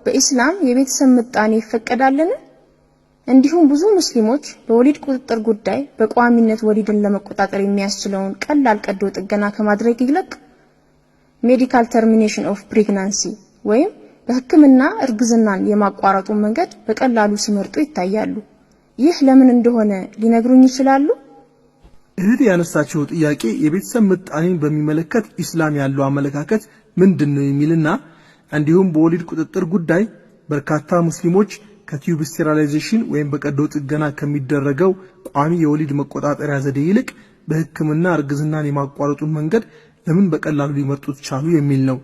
በእስላም የቤተሰብ ምጣኔ ይፈቀዳልን? እንዲሁም ብዙ ሙስሊሞች በወሊድ ቁጥጥር ጉዳይ በቋሚነት ወሊድን ለመቆጣጠር የሚያስችለውን ቀላል ቀዶ ጥገና ከማድረግ ይልቅ ሜዲካል ተርሚኔሽን ኦፍ ፕሬግናንሲ ወይም በህክምና እርግዝናን የማቋረጡ መንገድ በቀላሉ ሲመርጡ ይታያሉ። ይህ ለምን እንደሆነ ሊነግሩኝ ይችላሉ? እህት ያነሳችው ጥያቄ የቤተሰብ ምጣኔን በሚመለከት ኢስላም ያለው አመለካከት ምንድነው የሚልና እንዲሁም በወሊድ ቁጥጥር ጉዳይ በርካታ ሙስሊሞች ከቲዩብ ስቴራላይዜሽን ወይም በቀዶ ጥገና ከሚደረገው ቋሚ የወሊድ መቆጣጠሪያ ዘዴ ይልቅ በህክምና እርግዝናን የማቋረጡን መንገድ ለምን በቀላሉ ሊመርጡት ቻሉ የሚል ነው።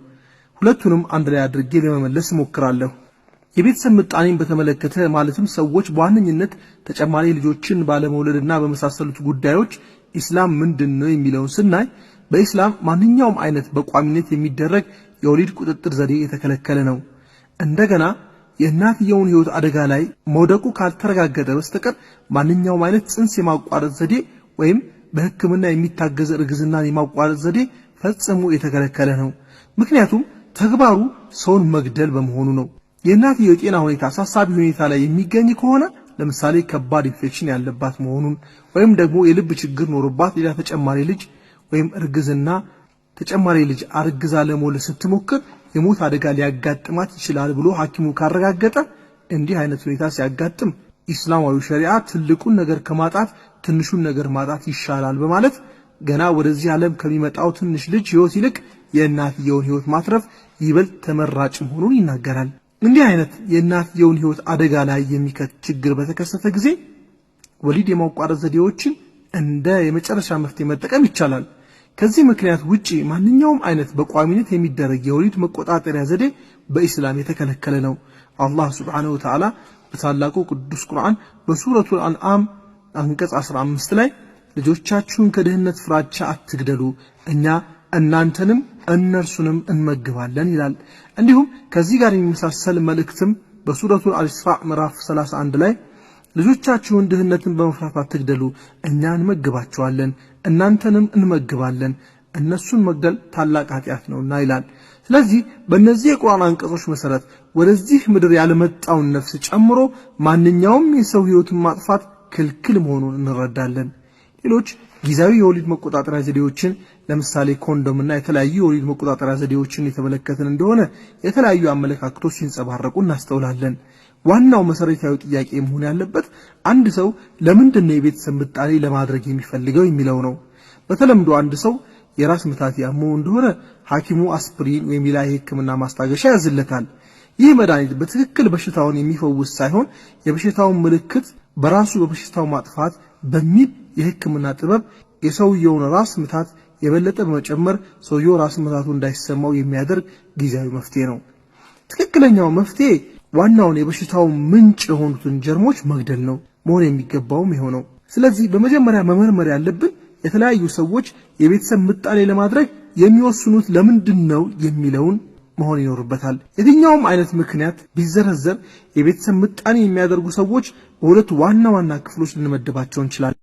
ሁለቱንም አንድ ላይ አድርጌ ለመመለስ ሞክራለሁ። የቤተሰብ ምጣኔን በተመለከተ ማለትም ሰዎች በዋነኝነት ተጨማሪ ልጆችን ባለመውለድና በመሳሰሉት ጉዳዮች ኢስላም ምንድነው የሚለውን ስናይ በኢስላም ማንኛውም አይነት በቋሚነት የሚደረግ የወሊድ ቁጥጥር ዘዴ የተከለከለ ነው። እንደገና የእናትየውን ህይወት አደጋ ላይ መውደቁ ካልተረጋገጠ በስተቀር ማንኛውም አይነት ጽንስ የማቋረጥ ዘዴ ወይም በህክምና የሚታገዝ እርግዝናን የማቋረጥ ዘዴ ፈጽሞ የተከለከለ ነው። ምክንያቱም ተግባሩ ሰውን መግደል በመሆኑ ነው። የእናትየው የጤና ሁኔታ አሳሳቢ ሁኔታ ላይ የሚገኝ ከሆነ ለምሳሌ ከባድ ኢንፌክሽን ያለባት መሆኑን ወይም ደግሞ የልብ ችግር ኖርባት ሌላ ተጨማሪ ልጅ ወይም እርግዝና ተጨማሪ ልጅ አርግዛ ለመውለድ ስትሞክር የሞት አደጋ ሊያጋጥማት ይችላል ብሎ ሐኪሙ ካረጋገጠ እንዲህ አይነት ሁኔታ ሲያጋጥም ኢስላማዊ ሸሪዓ ትልቁን ነገር ከማጣት ትንሹን ነገር ማጣት ይሻላል በማለት ገና ወደዚህ ዓለም ከሚመጣው ትንሽ ልጅ ህይወት ይልቅ የእናትየውን ህይወት ማትረፍ ይበልጥ ተመራጭ መሆኑን ይናገራል። እንዲህ አይነት የእናትየውን ህይወት አደጋ ላይ የሚከት ችግር በተከሰተ ጊዜ ወሊድ የማቋረጥ ዘዴዎችን እንደ የመጨረሻ መፍትሄ መጠቀም ይቻላል። ከዚህ ምክንያት ውጪ ማንኛውም አይነት በቋሚነት የሚደረግ የወሊድ መቆጣጠሪያ ዘዴ በኢስላም የተከለከለ ነው። አላህ Subhanahu Wa Ta'ala በታላቁ ቅዱስ ቁርአን በሱረቱል አንዓም አንቀጽ 15 ላይ ልጆቻችሁን ከድህነት ፍራቻ አትግደሉ እኛ እናንተንም እነርሱንም እንመግባለን ይላል። እንዲሁም ከዚህ ጋር የሚመሳሰል መልእክትም በሱረቱል አልኢስራ ምዕራፍ 31 ላይ ልጆቻችሁን ድህነትን በመፍራት አትግደሉ እኛ እንመግባቸዋለን እናንተንም እንመግባለን እነሱን መግደል ታላቅ ኃጢአት ነውና ይላል። ስለዚህ በእነዚህ የቁርአን አንቀጾች መሰረት ወደዚህ ምድር ያለመጣውን ነፍስ ጨምሮ ማንኛውም የሰው ህይወትን ማጥፋት ክልክል መሆኑን እንረዳለን። ሌሎች ጊዜያዊ የወሊድ መቆጣጠሪያ ዘዴዎችን ለምሳሌ ኮንዶምና የተለያዩ የወሊድ መቆጣጠሪያ ዘዴዎችን የተመለከትን እንደሆነ የተለያዩ አመለካከቶች ሲንጸባረቁ እናስተውላለን። ዋናው መሰረታዊ ጥያቄ መሆን ያለበት አንድ ሰው ለምንድነው የቤተሰብ ምጣኔ ለማድረግ የሚፈልገው የሚለው ነው። በተለምዶ አንድ ሰው የራስ ምታት ያመው እንደሆነ ሐኪሙ አስፕሪን ወይም ሌላ የህክምና ማስታገሻ ያዝለታል። ይህ መድኃኒት በትክክል በሽታውን የሚፈውስ ሳይሆን የበሽታውን ምልክት በራሱ በበሽታው ማጥፋት በሚል የህክምና ጥበብ የሰውየውን ራስ ምታት የበለጠ በመጨመር ሰውየው ራስ ምታቱ እንዳይሰማው የሚያደርግ ጊዜያዊ መፍትሄ ነው። ትክክለኛው መፍትሄ ዋናውን የበሽታው ምንጭ የሆኑትን ጀርሞች መግደል ነው መሆን የሚገባውም ይሆነው። ስለዚህ በመጀመሪያ መመርመር ያለብን የተለያዩ ሰዎች የቤተሰብ ምጣኔ ለማድረግ የሚወስኑት ለምንድነው የሚለውን መሆን ይኖርበታል። የትኛውም አይነት ምክንያት ቢዘረዘር የቤተሰብ ምጣኔ የሚያደርጉ ሰዎች በሁለት ዋና ክፍሎች ልንመድባቸው እንችላለን።